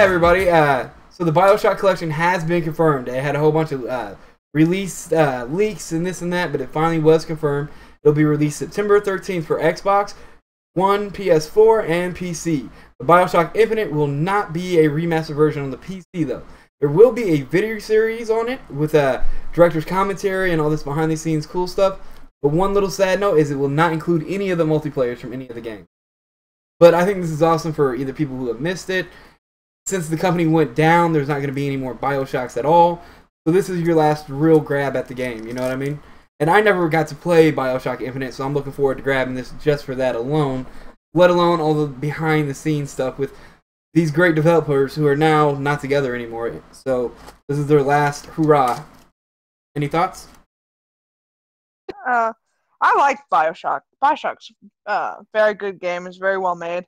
everybody. So the Bioshock collection has been confirmed. It had a whole bunch of release leaks and this and that, but it finally was confirmed. It'll be released September 13th for Xbox One, PS4, and PC. The Bioshock Infinite will not be a remastered version on the PC, though. There will be a video series on it with director's commentary and all this behind-the-scenes cool stuff. But one little sad note is it will not include any of the multiplayers from any of the games. But I think this is awesome for either people who have missed it. Since the company went down, there's not going to be any more Bioshocks at all. So this is your last real grab at the game, you know what I mean? And I never got to play Bioshock Infinite, so I'm looking forward to grabbing this just for that alone. Let alone all the behind-the-scenes stuff with these great developers who are now not together anymore. So this is their last hurrah. Any thoughts? I like Bioshock. Bioshock's a very good game. It's very well made.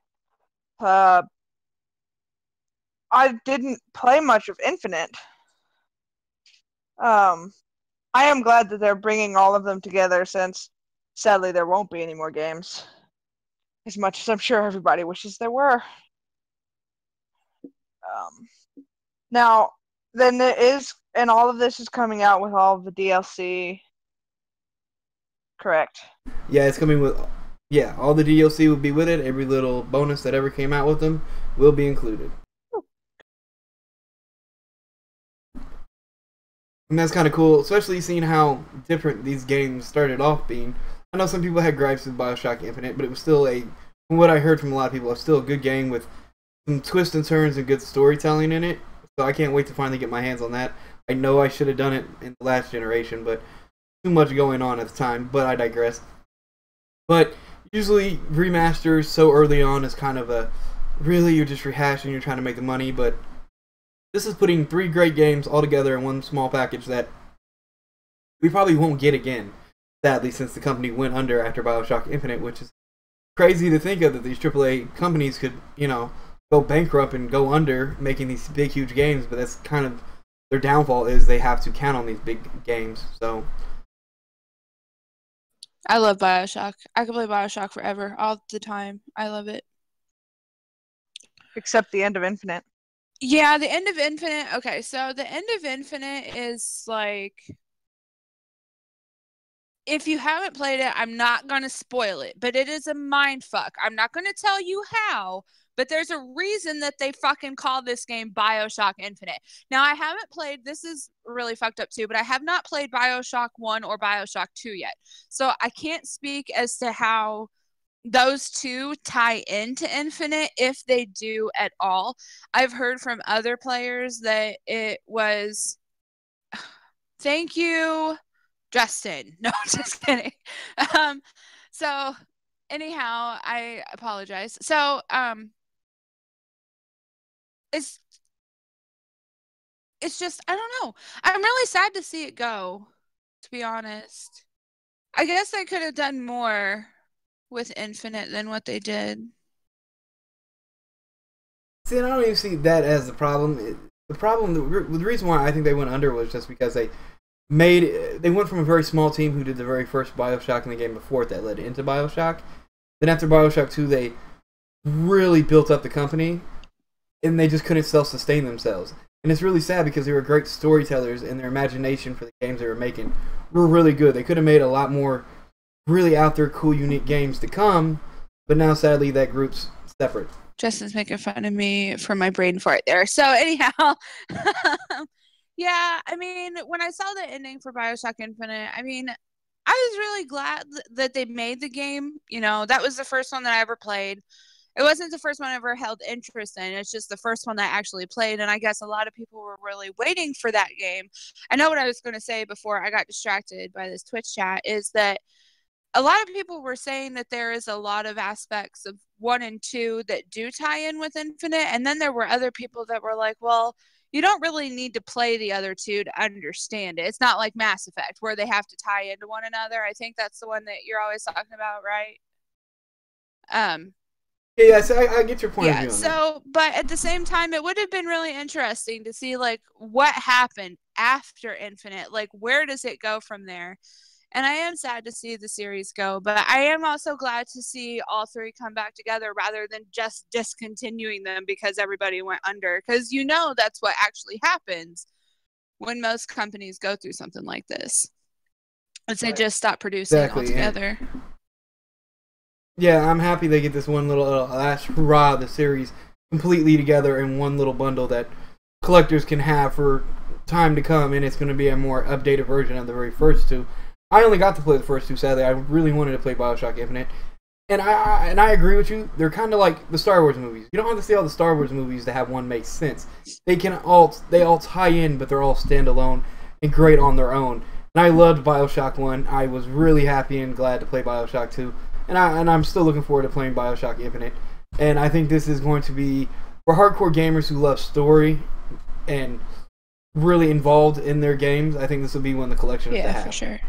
I didn't play much of Infinite. I am glad that they're bringing all of them together since, sadly, there won't be any more games. As much as I'm sure everybody wishes there were. Now, then there is, and all of this is coming out with all of the DLC. Correct. Yeah, it's coming with, all the DLC will be with it. Every little bonus that ever came out with them will be included. And that's kind of cool, especially seeing how different these games started off being. I know some people had gripes with Bioshock Infinite, but it was still from what I heard from a lot of people, it's still a good game with some twists and turns and good storytelling in it. So I can't wait to finally get my hands on that. I know I should have done it in the last generation, but too much going on at the time, but I digress. But usually remasters so early on is kind of really you're just rehashing, you're trying to make the money, but this is putting 3 great games all together in one small package that we probably won't get again, sadly, since the company went under after Bioshock Infinite, which is crazy to think of, that these AAA companies could, go bankrupt and go under making these big, huge games, but that's kind of their downfall, is they have to count on these big games. So I love Bioshock. I could play Bioshock forever, all the time. I love it. Except the end of Infinite. Yeah, the end of Infinite. Okay, so the end of Infinite is like, if you haven't played it, I'm not going to spoil it, but it is a mindfuck. I'm not going to tell you how, but there's a reason that they fucking call this game Bioshock Infinite. Now, I haven't played, this is really fucked up too, but I have not played Bioshock 1 or Bioshock 2 yet. So I can't speak as to how those two tie into Infinite, if they do at all. I've heard from other players that it was... Thank you, Justin. No, just kidding. So anyhow, I apologize. So it's just, I don't know. I'm really sad to see it go, to be honest. I guess they could have done more with Infinite than what they did. See, and I don't even see that as the problem. The reason why I think they went under was just because they went from a very small team who did the very first Bioshock in the game before it that led into Bioshock. Then after Bioshock 2, they really built up the company, and they just couldn't self-sustain themselves. And it's really sad because they were great storytellers, and their imagination for the games they were making were really good. They could have made a lot more really out there, cool, unique games to come, but now sadly that group's separate. Justin's making fun of me for my brain fart there. So anyhow, yeah, I mean, when I saw the ending for Bioshock Infinite, I mean, I was really glad that they made the game. That was the first one that I ever played. It wasn't the first one I ever held interest in. It's just the first one that I actually played, and I guess a lot of people were really waiting for that game. I know what I was going to say before I got distracted by this Twitch chat is that a lot of people were saying that there is a lot of aspects of 1 and 2 that do tie in with Infinite, and then there were other people that were like, well, you don't really need to play the other 2 to understand it. It's not like Mass Effect where they have to tie into one another. I think that's the one that you're always talking about, right? Yeah, so I get your point of view on that. But at the same time, it would have been really interesting to see, like, what happened after Infinite. Like, where does it go from there? And I am sad to see the series go, but I am also glad to see all three come back together rather than just discontinuing them because everybody went under. Because that's what actually happens when most companies go through something like this. Is they just stop producing altogether. Yeah, I'm happy they get this one little last hurrah of the series completely together in one little bundle that collectors can have for time to come, and it's going to be a more updated version of the very first two. I only got to play the first two, sadly. I really wanted to play Bioshock Infinite. And I agree with you. They're kind of like the Star Wars movies. You don't have to see all the Star Wars movies to have one make sense. They all tie in, but they're all standalone and great on their own. And I loved Bioshock 1. I was really happy and glad to play Bioshock 2. And I'm still looking forward to playing Bioshock Infinite. And I think this is going to be, for hardcore gamers who love story and really involved in their games, I think this will be one of the collections to have. Yeah, for sure.